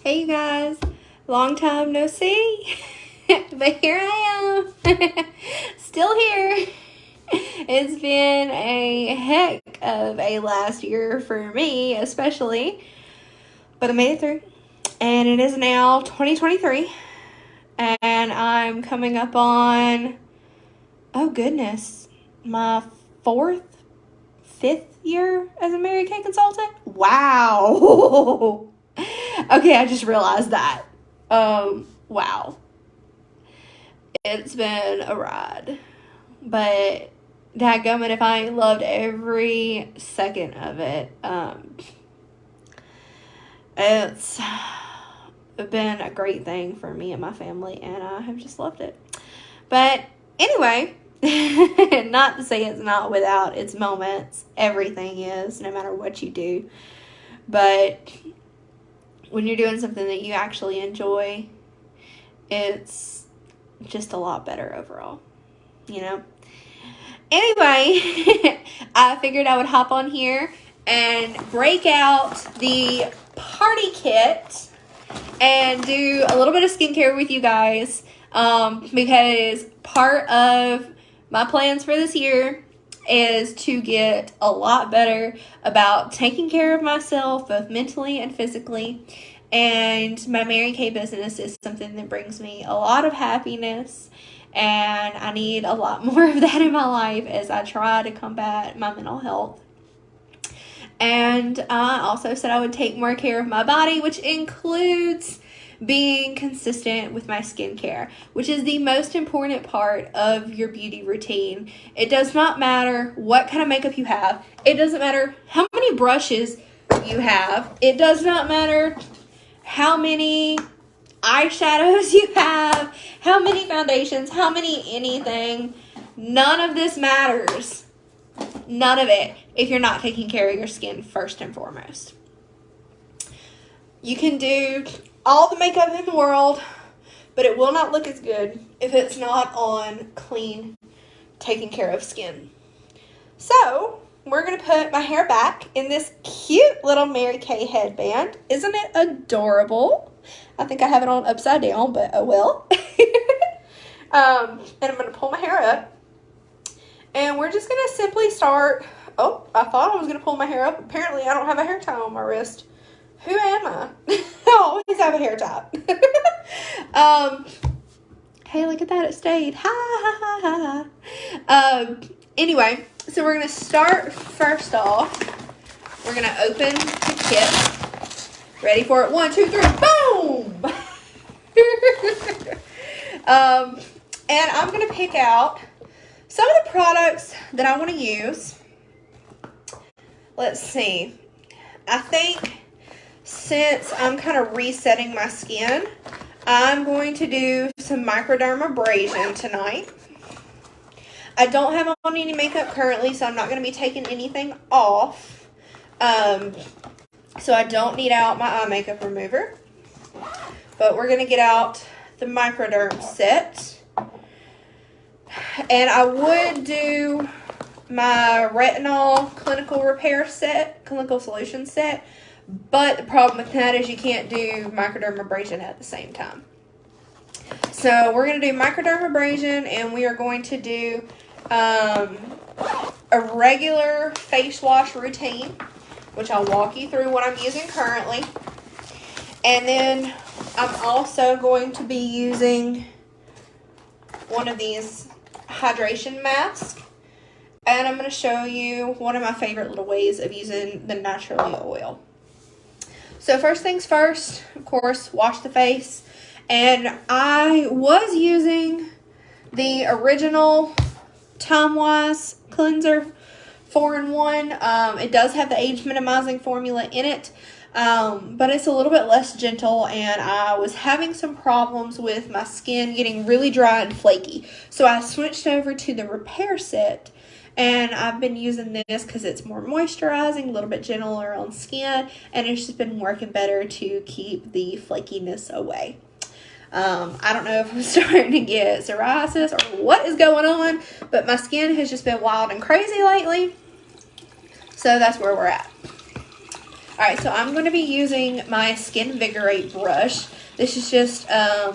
Hey you guys, long time no see, but here I am, still here. It's been a heck of a last year for me, especially, but I made it through, and it is now 2023, and I'm coming up on, oh goodness, my fifth year as a Mary Kay consultant. Wow. Okay, I just realized that. Wow. It's been a ride. But dadgummit if I ain't loved every second of it. It's been a great thing for me and my family, and I have just loved it. But anyway, not to say it's not without its moments. Everything is, no matter what you do. But when you're doing something that you actually enjoy, it's just a lot better overall, you know? Anyway, I figured I would hop on here and break out the party kit and do a little bit of skincare with you guys, because part of my plans for this year is to get a lot better about taking care of myself, both mentally and physically. And my Mary Kay business is something that brings me a lot of happiness, and I need a lot more of that in my life as I try to combat my mental health. And I also said I would take more care of my body, which includes being consistent with my skincare, which is the most important part of your beauty routine. It does not matter what kind of makeup you have. It doesn't matter how many brushes you have. It does not matter how many eyeshadows you have, how many foundations, how many anything. None of this matters. None of it if you're not taking care of your skin first and foremost. You can do all the makeup in the world, but it will not look as good if it's not on clean, taken care of skin. So, we're going to put my hair back in this cute little Mary Kay headband. Isn't it adorable? I think I have it on upside down, but oh well. And I'm going to pull my hair up. And we're just going to simply start. Oh, I thought I was going to pull my hair up. Apparently, I don't have a hair tie on my wrist. Who am I? I always have a hair tie. Hey, look at that. It stayed. Ha, ha, ha, ha. Anyway, so we're going to start first off. We're going to open the kit. Ready for it? 1, 2, 3. Boom! And I'm going to pick out some of the products that I want to use. Let's see. I think since I'm kind of resetting my skin, I'm going to do some microdermabrasion tonight. I don't have on any makeup currently, so I'm not going to be taking anything off. So I don't need out my eye makeup remover. But we're going to get out the microderm set. And I would do my retinol clinical repair set, clinical solution set. But the problem with that is you can't do microdermabrasion at the same time. So we're going to do microdermabrasion, and we are going to do a regular face wash routine, which I'll walk you through what I'm using currently. And then I'm also going to be using one of these hydration masks. And I'm going to show you one of my favorite little ways of using the Naturally oil. So first things first, of course, wash the face. And I was using the original Time-Wise cleanser 4-in-1. It does have the age minimizing formula in it, but it's a little bit less gentle, and I was having some problems with my skin getting really dry and flaky. So I switched over to the repair set. And I've been using this because it's more moisturizing, a little bit gentler on skin, and it's just been working better to keep the flakiness away. I don't know if I'm starting to get psoriasis or what is going on, but my skin has just been wild and crazy lately. So that's where we're at. Alright, so I'm going to be using my Skinvigorate brush. This is just a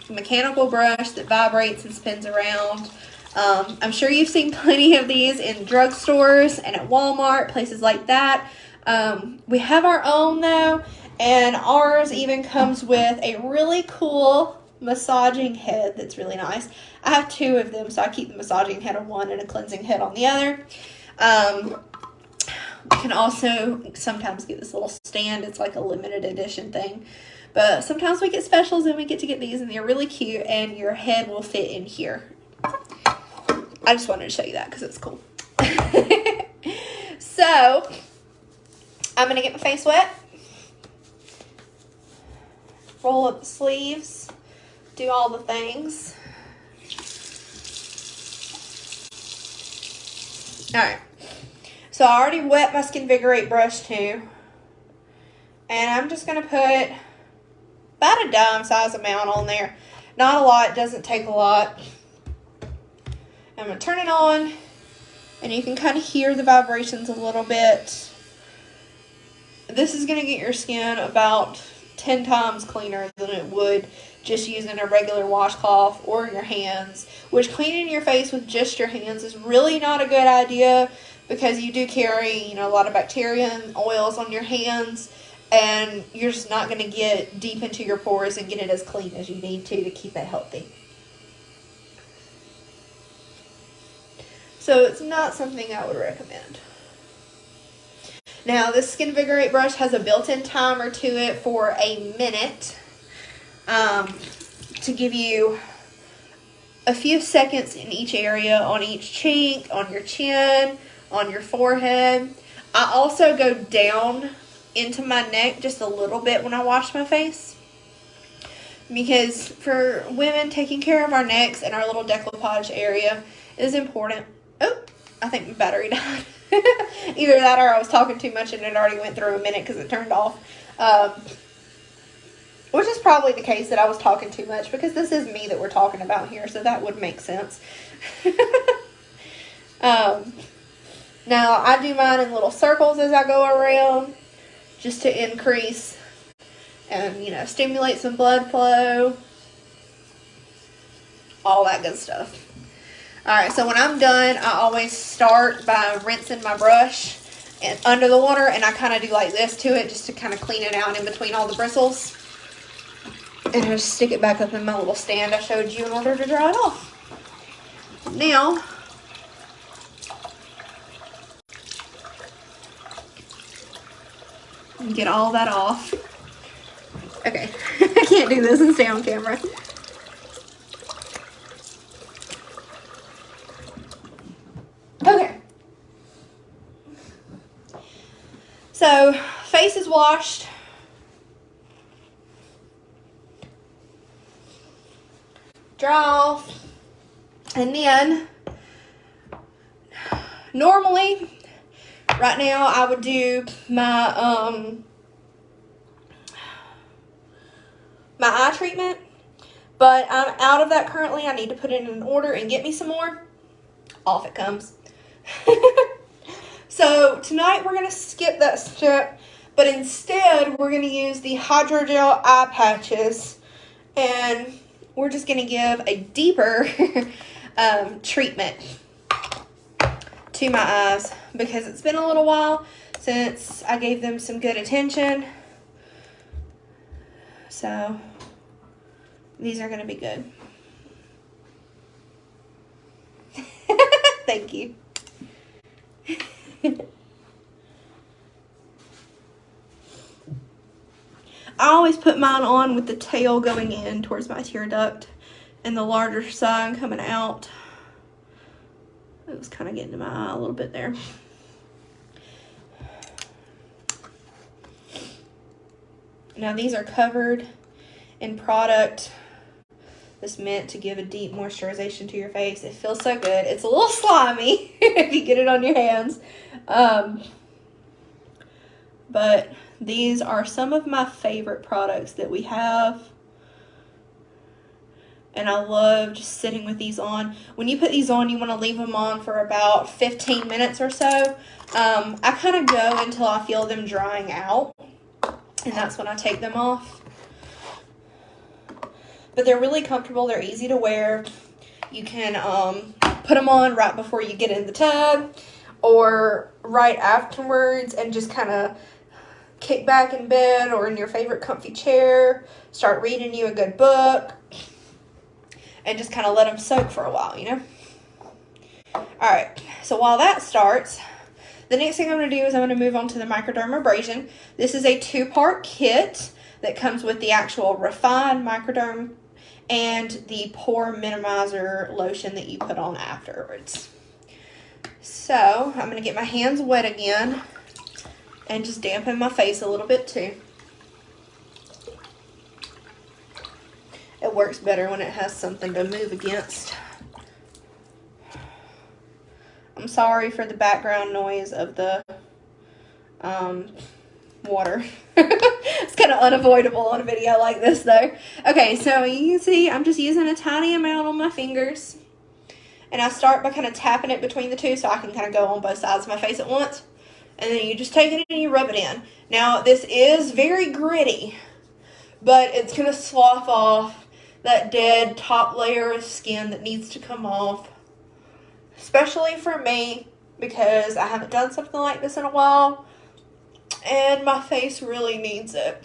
mechanical brush that vibrates and spins around. I'm sure you've seen plenty of these in drugstores and at Walmart, places like that. We have our own though, and ours even comes with a really cool massaging head that's really nice. I have two of them, so I keep the massaging head on one and a cleansing head on the other. You can also sometimes get this little stand. It's like a limited edition thing. But sometimes we get specials and we get to get these, and they're really cute, and your head will fit in here. I just wanted to show you that because it's cool. So, I'm going to get my face wet. Roll up the sleeves. Do all the things. Alright. So I already wet my Skinvigorate brush too. And I'm just going to put about a dime size amount on there. Not a lot, doesn't take a lot. I'm going to turn it on, and you can kind of hear the vibrations a little bit. This is going to get your skin about 10 times cleaner than it would just using a regular washcloth or your hands, which cleaning your face with just your hands is really not a good idea because you do carry, a lot of bacteria and oils on your hands, and you're just not going to get deep into your pores and get it as clean as you need to keep it healthy. So it's not something I would recommend. Now, this Skinvigorate brush has a built-in timer to it for a minute to give you a few seconds in each area, on each cheek, on your chin, on your forehead. I also go down into my neck just a little bit when I wash my face, because for women, taking care of our necks and our little décolletage area is important. Oh, I think my battery died. Either that or I was talking too much and it already went through a minute because it turned off. Which is probably the case, that I was talking too much, because this is me that we're talking about here, so that would make sense. Now, I do mine in little circles as I go around, just to increase and, stimulate some blood flow. All that good stuff. Alright, so when I'm done, I always start by rinsing my brush and under the water, and I kind of do like this to it just to kind of clean it out in between all the bristles. And I just stick it back up in my little stand I showed you in order to dry it off. Now, get all that off. Okay, I can't do this and stay on camera. Okay. So, face is washed. Dry off. And then, normally, right now I would do my my eye treatment, but I'm out of that currently. I need to put it in an order and get me some more. Off it comes. So tonight we're going to skip that step, but instead we're going to use the hydrogel eye patches, and we're just going to give a deeper treatment to my eyes, because it's been a little while since I gave them some good attention. So these are going to be good. Thank you. I always put mine on with the tail going in towards my tear duct and the larger side coming out. It was kind of getting to my eye a little bit there. Now these are covered in product that's meant to give a deep moisturization to your face. It feels so good. It's a little slimy if you get it on your hands. But these are some of my favorite products that we have. And I love just sitting with these on. When you put these on, you want to leave them on for about 15 minutes or so. I kind of go until I feel them drying out, and that's when I take them off. But they're really comfortable. They're easy to wear. You can put them on right before you get in the tub or right afterwards and just kind of kick back in bed or in your favorite comfy chair, start reading you a good book, and just kind of let them soak for a while, you know? Alright, so while that starts, the next thing I'm going to do is I'm going to move on to the Microdermabrasion. This is a 2-part kit that comes with the actual refined Microderm and the pore minimizer lotion that you put on afterwards. So I'm going to get my hands wet again and just dampen my face a little bit too. It works better when it has something to move against. I'm sorry for the background noise of the water. It's kind of unavoidable on a video like this though. Okay, so you can see I'm just using a tiny amount on my fingers. And I start by kind of tapping it between the two so I can kind of go on both sides of my face at once. And then you just take it and you rub it in. Now, this is very gritty, but it's going to slough off that dead top layer of skin that needs to come off. Especially for me, because I haven't done something like this in a while. And my face really needs it.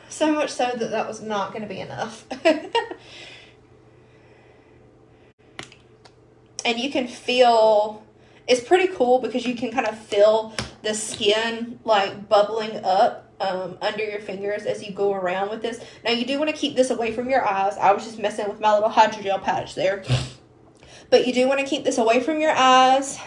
So much so that that was not going to be enough. And you can feel, it's pretty cool because you can kind of feel the skin like bubbling up under your fingers as you go around with this. Now you do want to keep this away from your eyes. I was just messing with my little hydrogel patch there. But you do want to keep this away from your eyes.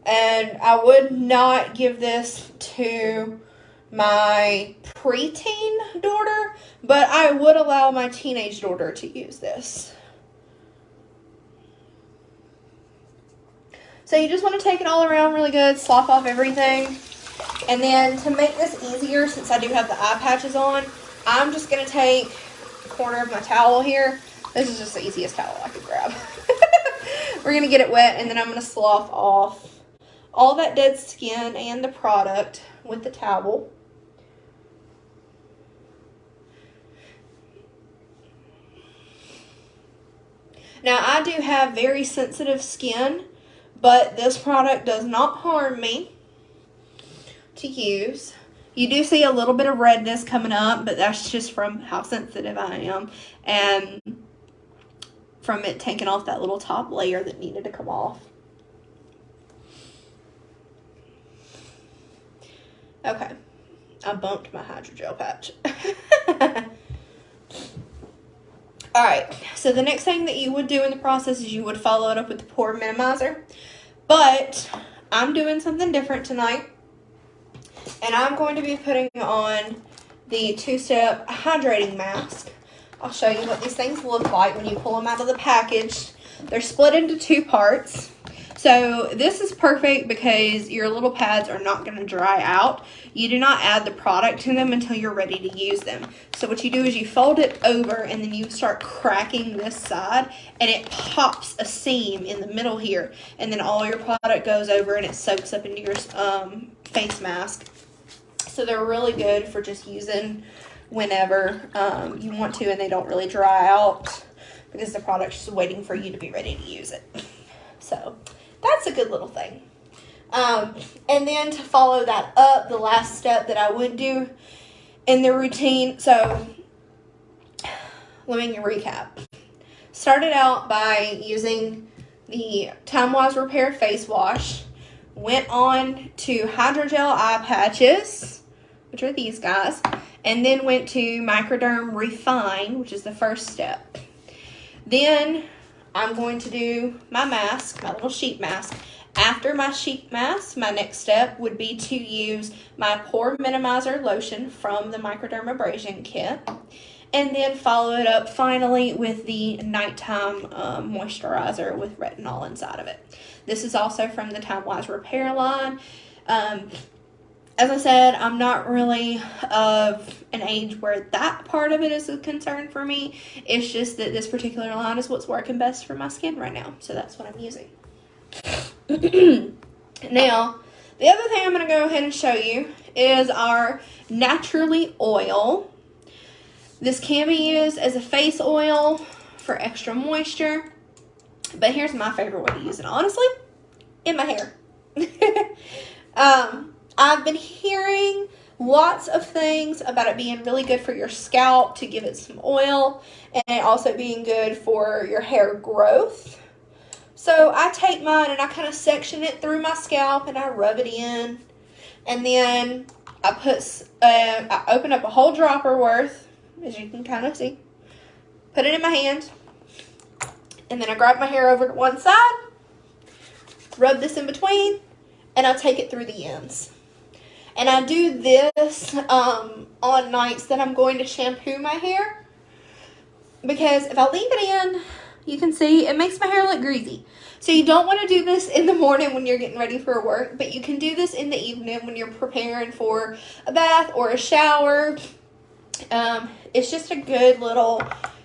And I would not give this to my preteen daughter, but I would allow my teenage daughter to use this. So you just want to take it all around really good, slough off everything. And then to make this easier, since I do have the eye patches on, I'm just going to take a corner of my towel here. This is just the easiest towel I could grab. We're going to get it wet, and then I'm going to slough off all that dead skin and the product with the towel. Now, I do have very sensitive skin, but this product does not harm me to use. You do see a little bit of redness coming up, but that's just from how sensitive I am and from it taking off that little top layer that needed to come off. Okay, I bumped my hydrogel patch. Alright, so the next thing that you would do in the process is you would follow it up with the pore minimizer. But I'm doing something different tonight. And I'm going to be putting on the 2-step hydrating mask. I'll show you what these things look like when you pull them out of the package. They're split into 2 parts. So this is perfect because your little pads are not going to dry out. You do not add the product to them until you're ready to use them. So what you do is you fold it over and then you start cracking this side and it pops a seam in the middle here. And then all your product goes over and it soaks up into your face mask. So they're really good for just using whenever you want to and they don't really dry out because the product's just waiting for you to be ready to use it. So that's a good little thing. And then to follow that up, the last step that I would do in the routine. So let me recap. Started out by using the Time Wise Repair Face Wash. Went on to hydrogel eye patches, which are these guys. And then went to Microderm Refine, which is the first step. Then I'm going to do my mask, my little sheet mask. After my sheet mask, my next step would be to use my pore minimizer lotion from the Microdermabrasion kit. And then follow it up finally with the nighttime moisturizer with retinol inside of it. This is also from the Time Wise Repair line. as I said, I'm not really of an age where that part of it is a concern for me. It's just that this particular line is what's working best for my skin right now. So that's what I'm using. Now, the other thing I'm going to go ahead and show you is our Naturally Oil. This can be used as a face oil for extra moisture. But here's my favorite way to use it, honestly, in my hair. I've been hearing lots of things about it being really good for your scalp to give it some oil, and it also being good for your hair growth. So I take mine and I kind of section it through my scalp and I rub it in, and then I open up a whole dropper worth, as you can kind of see, put it in my hand, and then I grab my hair over to one side, rub this in between, and I take it through the ends. And I do this on nights that I'm going to shampoo my hair, because if I leave it in, you can see it makes my hair look greasy. So you don't want to do this in the morning when you're getting ready for work, but you can do this in the evening when you're preparing for a bath or a shower. It's just a good little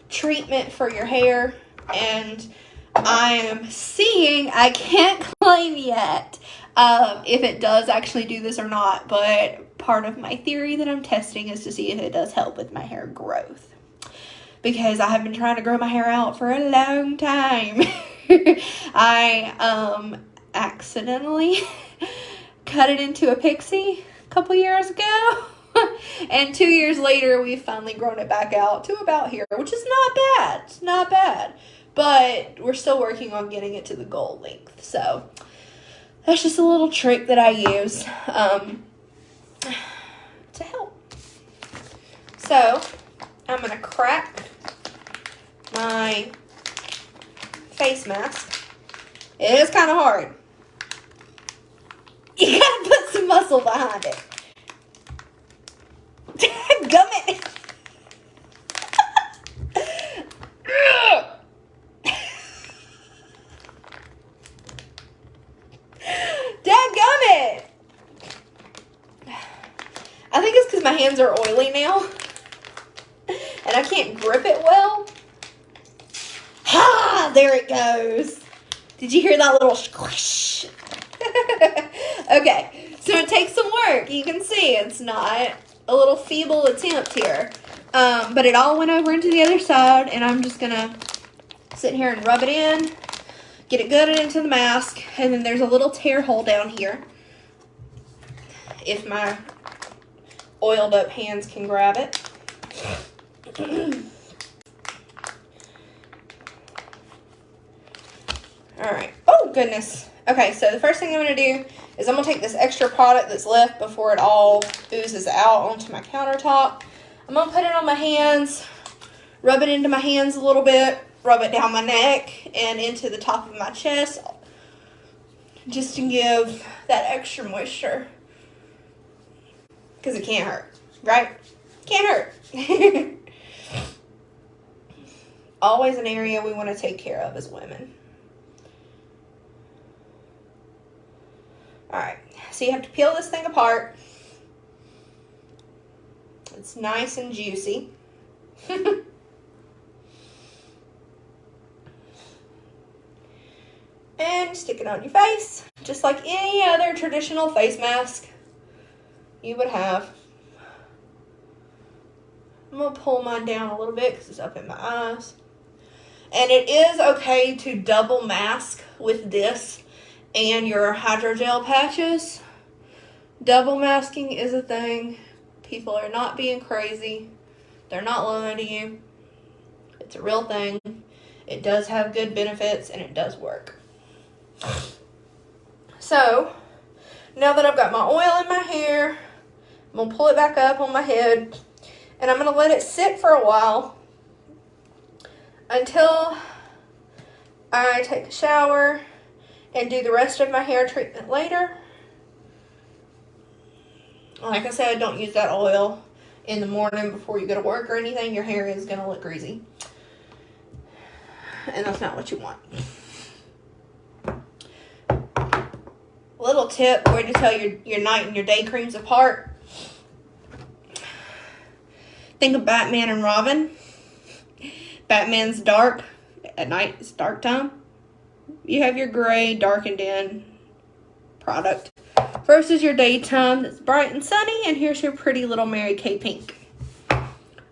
treatment for your hair, and I am seeing, I can't claim yet if it does actually do this or not, but part of my theory that I'm testing is to see if it does help with my hair growth, because I have been trying to grow my hair out for a long time. I accidentally cut it into a pixie a couple years ago. And 2 years later, we've finally grown it back out to about here, which is not bad. It's not bad. But we're still working on getting it to the goal length. So that's just a little trick that I use to help. So I'm going to crack my face mask. It is kind of hard. You got to put some muscle behind it. Gummit. Dadgummit. I think it's because my hands are oily now and I can't grip it well. Ha! There it goes. Did you hear that little squish? Okay, so it takes some work. You can see it's not a little feeble attempt here. But it all went over into the other side, and I'm just gonna sit here and rub it in, get it good into the mask, and then there's a little tear hole down here. If my oiled up hands can grab it. Alright. Oh, goodness. Okay, so the first thing I'm going to do is I'm going to take this extra product that's left before it all oozes out onto my countertop. I'm going to put it on my hands, rub it into my hands a little bit, rub it down my neck and into the top of my chest, just to give that extra moisture. Because it can't hurt, right? Can't hurt. Always an area we want to take care of as women. Alright, so you have to peel this thing apart. It's nice and juicy. And stick it on your face, just like any other traditional face mask you would have. I'm going to pull mine down a little bit because it's up in my eyes. And it is okay to double mask with this and your hydrogel patches. Double masking is a thing. People are not being crazy. They're not lying to you. It's a real thing. It does have good benefits and it does work. So, now that I've got my oil in my hair, I'm going to pull it back up on my head and I'm going to let it sit for a while until I take a shower and do the rest of my hair treatment later. Like I said, don't use that oil in the morning before you go to work or anything. Your hair is going to look greasy. And that's not what you want. little tip where to tell your night and your day creams apart. Think of Batman and Robin. Batman's dark. At night, it's dark time. You have your gray, darkened in product. Versus your daytime that's bright and sunny. And here's your pretty little Mary Kay pink.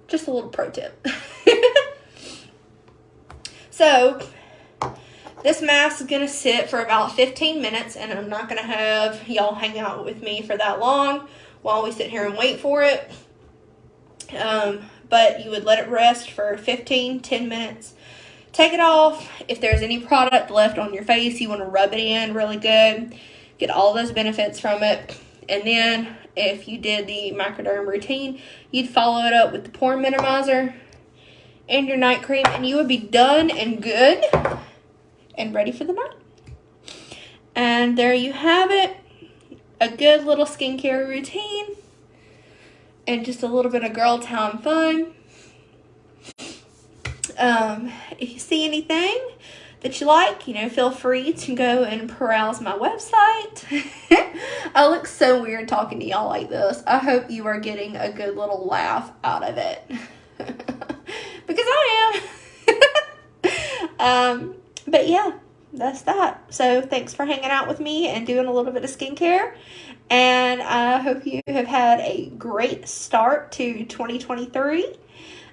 Just a little pro tip. So, this mask is going to sit for about 15 minutes, and I'm not going to have y'all hang out with me for that long while we sit here and wait for it. But you would let it rest for 10 minutes. Take it off. If there's any product left on your face, you want to rub it in really good. Get all those benefits from it. And then, if you did the Microderm routine, you'd follow it up with the pore minimizer and your night cream, and you would be done and good and ready for the night. And there you have it. A good little skincare routine and just a little bit of girl time fun. If you see anything that you like, feel free to go and peruse my website. I look so weird talking to y'all like this. I hope you are getting a good little laugh out of it. Because I am. But yeah, that's that. So thanks for hanging out with me and doing a little bit of skincare. And I hope you have had a great start to 2023.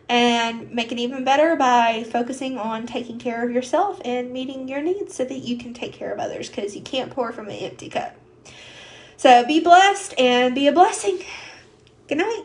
And make it even better by focusing on taking care of yourself and meeting your needs so that you can take care of others, because you can't pour from an empty cup. So be blessed and be a blessing. Good night.